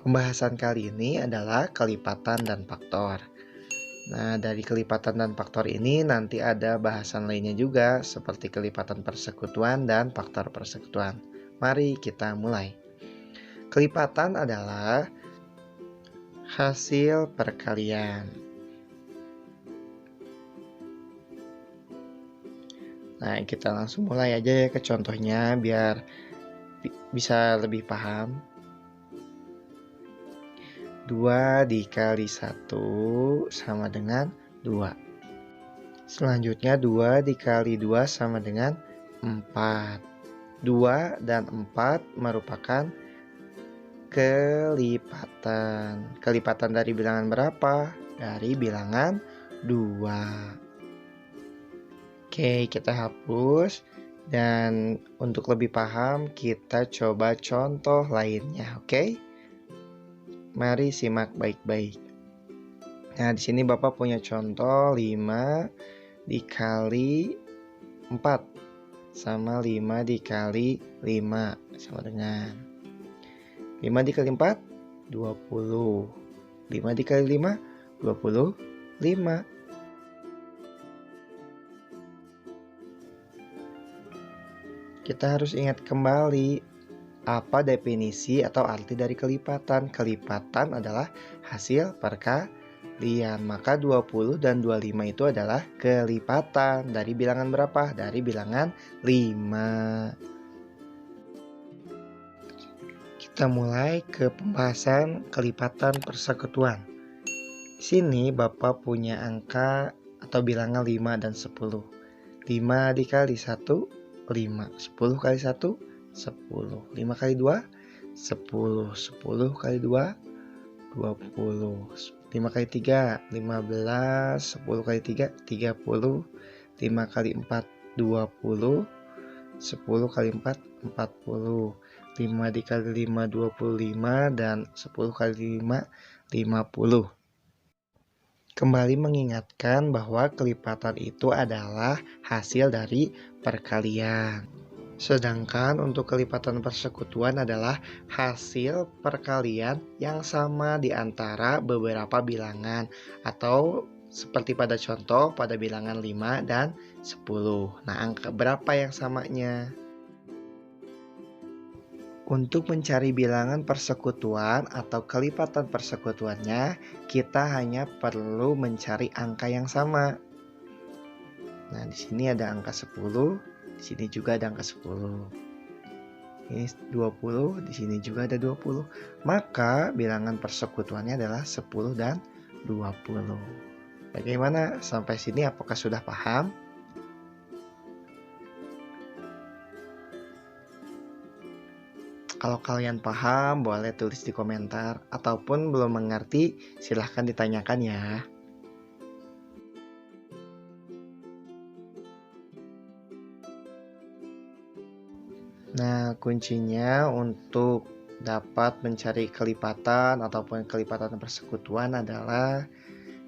Pembahasan kali ini adalah kelipatan dan faktor. Nah, dari kelipatan dan faktor ini nanti ada bahasan lainnya juga seperti kelipatan persekutuan dan faktor persekutuan. Mari kita mulai. Kelipatan adalah hasil perkalian. Nah, kita langsung mulai aja ya ke contohnya biar bisa lebih paham. 2 dikali 1 sama dengan 2. Selanjutnya 2 dikali 2 sama dengan 4. 2 dan 4 merupakan kelipatan. Kelipatan dari bilangan berapa? Dari bilangan 2. Oke, kita hapus. Dan untuk lebih paham, kita coba contoh lainnya, oke? Mari simak baik-baik. Nah, di sini Bapak punya contoh 5 dikali 4 sama 5 dikali 5 sama dengan 5 dikali 4 20. 5 dikali 5 25. Kita harus ingat kembali apa definisi atau arti dari kelipatan. Kelipatan adalah hasil perkalian. Maka 20 dan 25 itu adalah kelipatan. Dari bilangan berapa? Dari bilangan 5. Kita mulai ke pembahasan kelipatan persekutuan. Di sini Bapak punya angka atau bilangan 5 dan 10. 5 dikali 1, 5. 10 kali 1, 10. 5 kali 2, 10. 10 kali 2, 20. 5 kali 3, 15. 10 kali 3, 30. 5 kali 4, 20. 10 kali 4, 40. 5 dikali 5, 25. Dan 10 kali 5, 50. Kembali mengingatkan bahwa kelipatan itu adalah hasil dari perkalian. Sedangkan untuk kelipatan persekutuan adalah hasil perkalian yang sama di antara beberapa bilangan atau seperti pada contoh pada bilangan 5 dan 10. Nah, angka berapa yang samanya? Untuk mencari bilangan persekutuan atau kelipatan persekutuannya, kita hanya perlu mencari angka yang sama. Nah, di sini ada angka 10, di sini juga ada angka 10. Ini 20, di sini juga ada 20. Maka bilangan persekutuannya adalah 10 dan 20. Bagaimana? Sampai sini apakah sudah paham? Kalau kalian paham, boleh tulis di komentar. Ataupun belum mengerti, silahkan ditanyakan ya. Nah, kuncinya untuk dapat mencari kelipatan ataupun kelipatan persekutuan adalah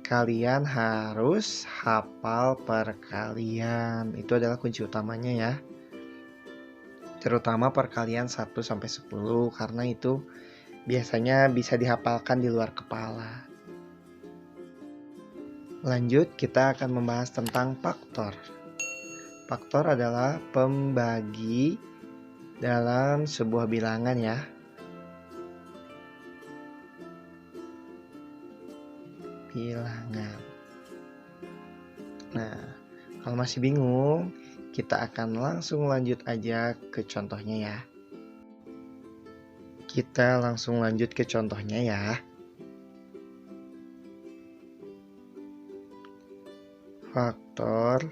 kalian harus hafal perkalian. Itu adalah kunci utamanya ya. Terutama perkalian 1 sampai 10 karena itu biasanya bisa dihafalkan di luar kepala. Lanjut, kita akan membahas tentang faktor. Faktor adalah pembagi dalam sebuah bilangan ya. Bilangan. Nah, kalau masih bingung, kita akan langsung lanjut aja ke contohnya ya. Kita langsung lanjut ke contohnya ya. Faktor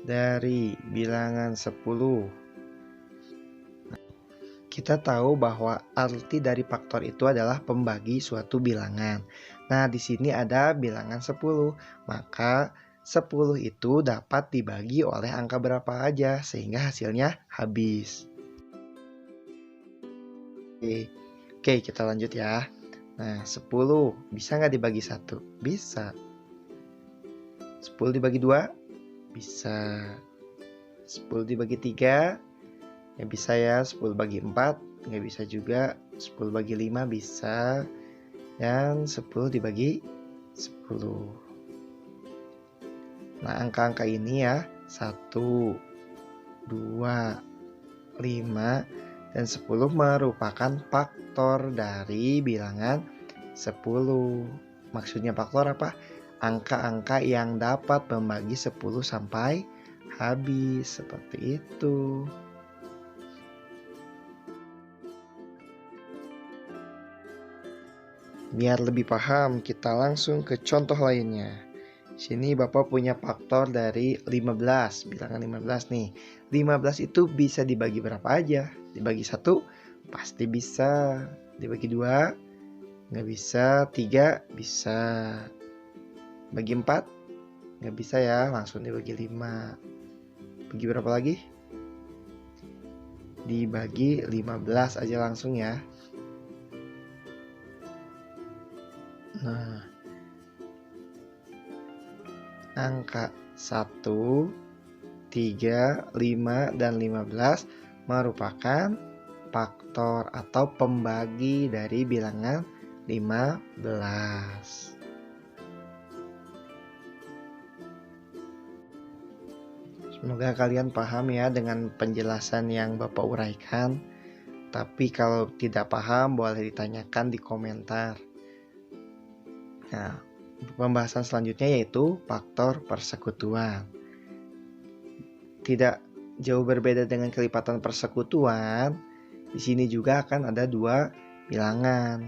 dari bilangan 10. Kita tahu bahwa arti dari faktor itu adalah pembagi suatu bilangan. Nah, di sini ada bilangan 10. Maka 10 itu dapat dibagi oleh angka berapa aja sehingga hasilnya habis. Oke, kita lanjut ya. Nah, 10 bisa nggak dibagi 1? Bisa. 10 dibagi 2? Bisa. 10 dibagi 3? Nggak bisa ya 10 bagi 4, nggak bisa juga 10 bagi 5 bisa, dan 10 dibagi 10. Nah, angka-angka ini ya 1, 2, 5, dan 10 merupakan faktor dari bilangan 10. Maksudnya faktor apa? Angka-angka yang dapat membagi 10 sampai habis, seperti itu. Biar lebih paham, kita langsung ke contoh lainnya. Sini Bapak punya faktor dari 15, bilangan 15 nih. 15 itu bisa dibagi berapa aja? Dibagi 1, pasti bisa. Dibagi 2, nggak bisa. 3, bisa. Bagi 4, nggak bisa ya, langsung dibagi 5. Bagi berapa lagi? Dibagi 15 aja langsung ya. Nah, angka 1, 3, 5, dan 15 merupakan faktor atau pembagi dari bilangan 15. Semoga kalian paham ya dengan penjelasan yang Bapak uraikan. Tapi kalau tidak paham boleh ditanyakan di komentar. Nah, pembahasan selanjutnya yaitu faktor persekutuan. Tidak jauh berbeda dengan kelipatan persekutuan, di sini juga akan ada 2 bilangan.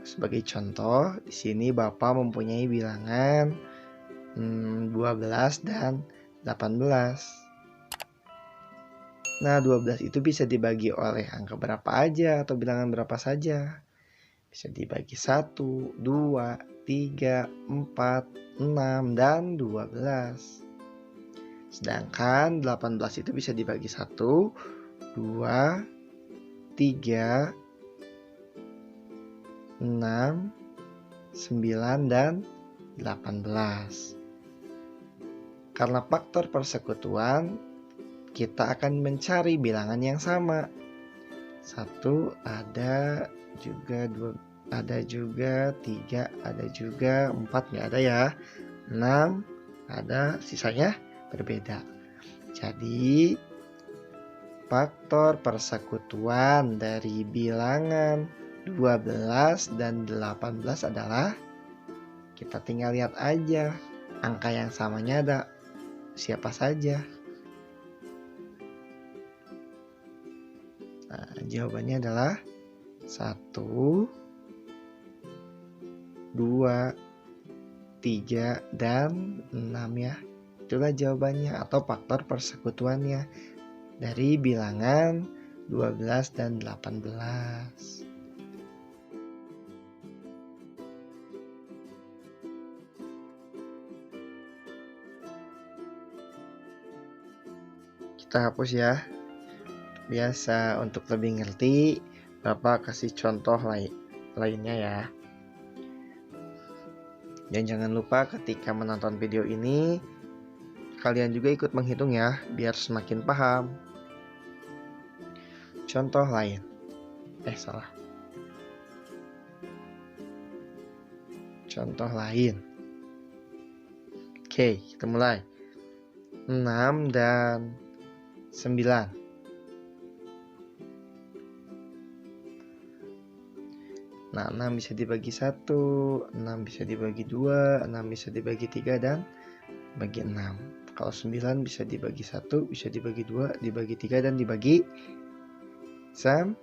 Sebagai contoh, di sini Bapak mempunyai bilangan 12 dan 18. Nah, 12 itu bisa dibagi oleh angka berapa aja atau bilangan berapa saja. Bisa dibagi 1, 2, 3, 4, 6, dan 12. Sedangkan 18 itu bisa dibagi 1, 2, 3, 6, 9, dan 18. Karena faktor persekutuan, kita akan mencari bilangan yang sama. 1 ada juga, 2 ada juga, 3 ada juga, 4 nggak ada ya, 6 ada, sisanya berbeda. Jadi faktor persekutuan dari bilangan 12 dan 18 adalah, kita tinggal lihat aja angka yang samanya ada siapa saja. Nah, jawabannya adalah 1, 2, 3, dan 6 ya. Itulah jawabannya atau faktor persekutuannya dari bilangan 12 dan 18. Kita hapus ya. Biasa untuk lebih ngerti, Bapak kasih contoh lainnya ya. Dan jangan lupa ketika menonton video ini, kalian juga ikut menghitung ya, biar semakin paham. Contoh lain. Salah. Contoh lain. Oke, kita mulai. 6 dan 9. Nah, 6 bisa dibagi 1, 6 bisa dibagi 2, 6 bisa dibagi 3, dan bagi 6. Kalau 9 bisa dibagi 1, bisa dibagi 2, dibagi 3, dan dibagi 9.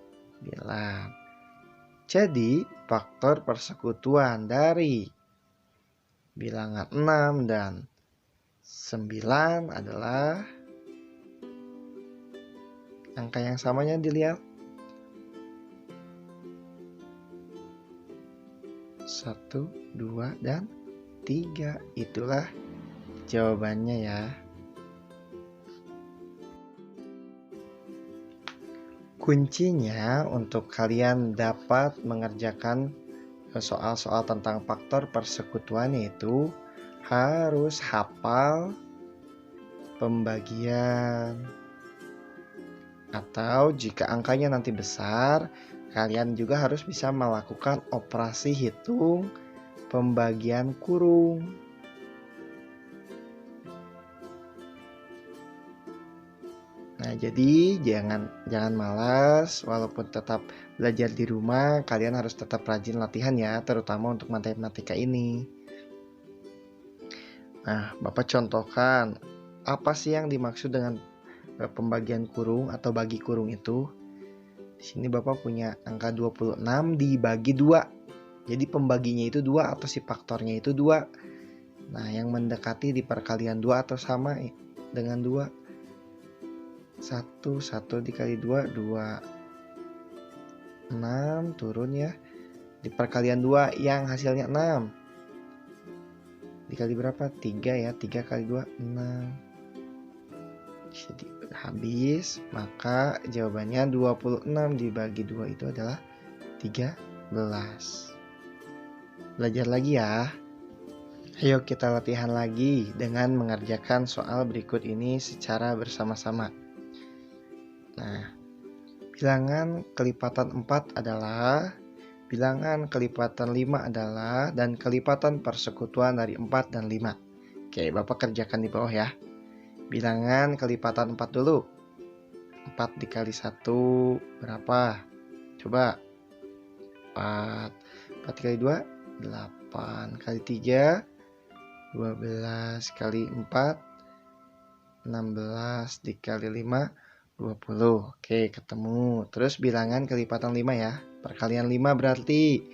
Jadi, faktor persekutuan dari bilangan 6 dan 9 adalah angka yang samanya dilihat. 1, 2, dan 3. Itulah jawabannya ya. Kuncinya untuk kalian dapat mengerjakan soal-soal tentang faktor persekutuan yaitu harus hafal pembagian, Atau jika angkanya nanti besar, kalian juga harus bisa melakukan operasi hitung pembagian kurung. Nah, jadi jangan malas, walaupun tetap belajar di rumah, kalian harus tetap rajin latihan ya, terutama untuk matematika ini. Nah, Bapak contohkan, apa sih yang dimaksud dengan pembagian kurung atau bagi kurung itu? Di sini Bapak punya angka 26 dibagi 2. Jadi pembaginya itu 2 atau si faktornya itu 2. Nah, yang mendekati di perkalian 2 atau sama dengan 2. 1 dikali 2, 2. 6 turun ya. Di perkalian 2 yang hasilnya 6. Dikali berapa? 3 ya. 3 kali 2, 6. Jadi habis, maka jawabannya 26 dibagi 2 itu adalah 13. Belajar lagi ya. Ayo kita latihan lagi dengan mengerjakan soal berikut ini secara bersama-sama. Nah, bilangan kelipatan 4 adalah, bilangan kelipatan 5 adalah, dan kelipatan persekutuan dari 4 dan 5. Oke, Bapak kerjakan di bawah ya. Bilangan kelipatan 4 dulu. 4 dikali 1 berapa? Coba. 4. 4 kali 2, 8. Kali 3, 12. Kali 4, 16. Dikali 5, 20. Oke, ketemu. Terus bilangan kelipatan 5 ya. Perkalian 5 berarti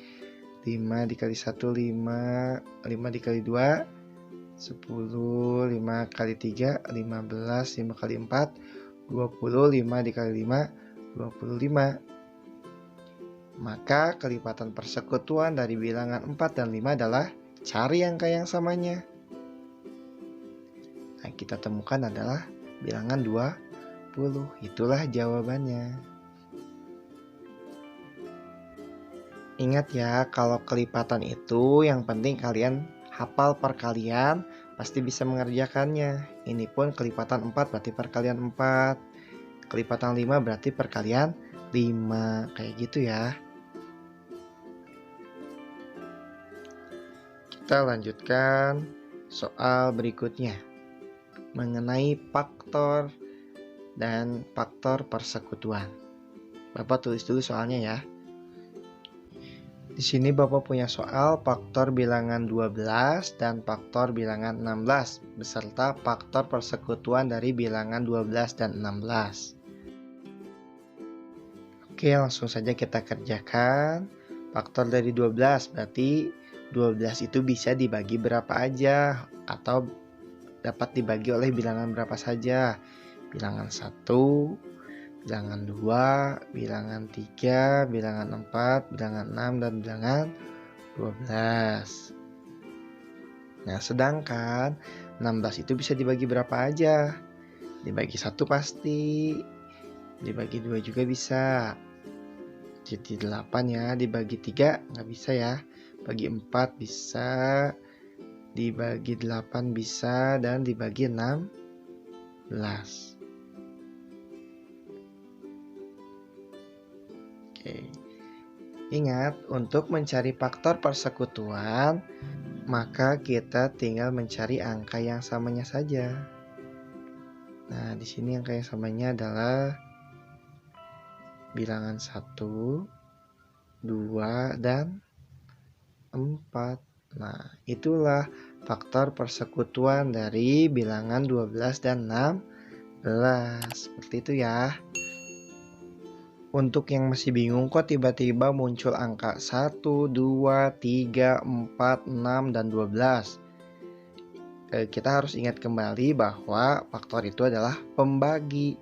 5 dikali 1, 5. 5 dikali 2, 10. 5 kali 3, 15. 5 kali 4, 20. 5 dikali 5, 25. Maka kelipatan persekutuan dari bilangan 4 dan 5 adalah, cari angka yang samanya. Nah, kita temukan adalah bilangan 20. Itulah jawabannya. Ingat ya, kalau kelipatan itu yang penting kalian hafal perkalian, pasti bisa mengerjakannya. Ini pun kelipatan 4 berarti perkalian 4. Kelipatan 5 berarti perkalian 5. Kayak gitu ya. Kita lanjutkan soal berikutnya mengenai faktor dan faktor persekutuan. Bapak tulis dulu soalnya ya. Di sini Bapak punya soal faktor bilangan 12 dan faktor bilangan 16 beserta faktor persekutuan dari bilangan 12 dan 16. Oke, langsung saja kita kerjakan. Faktor dari 12 berarti 12 itu bisa dibagi berapa aja atau dapat dibagi oleh bilangan berapa saja. Bilangan 1, bilangan 2, bilangan 3, bilangan 4, bilangan 6, dan bilangan 12. Nah, sedangkan 16 itu bisa dibagi berapa aja? Dibagi 1 pasti, dibagi 2 juga bisa. Jadi 8 ya, dibagi 3 nggak bisa ya. Bagi 4 bisa, dibagi 8 bisa, dan dibagi 16. Oke. Ingat, untuk mencari faktor persekutuan, maka kita tinggal mencari angka yang samanya saja. Nah, di sini angka yang samanya adalah bilangan 1, 2, dan 4. Nah, itulah faktor persekutuan dari bilangan 12 dan 16. Seperti itu ya. Untuk yang masih bingung kok tiba-tiba muncul angka 1, 2, 3, 4, 6, dan 12. Kita harus ingat kembali bahwa faktor itu adalah pembagi.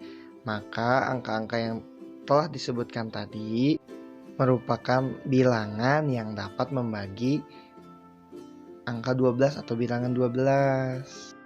Maka angka-angka yang telah disebutkan tadi merupakan bilangan yang dapat membagi angka 12 atau bilangan 12.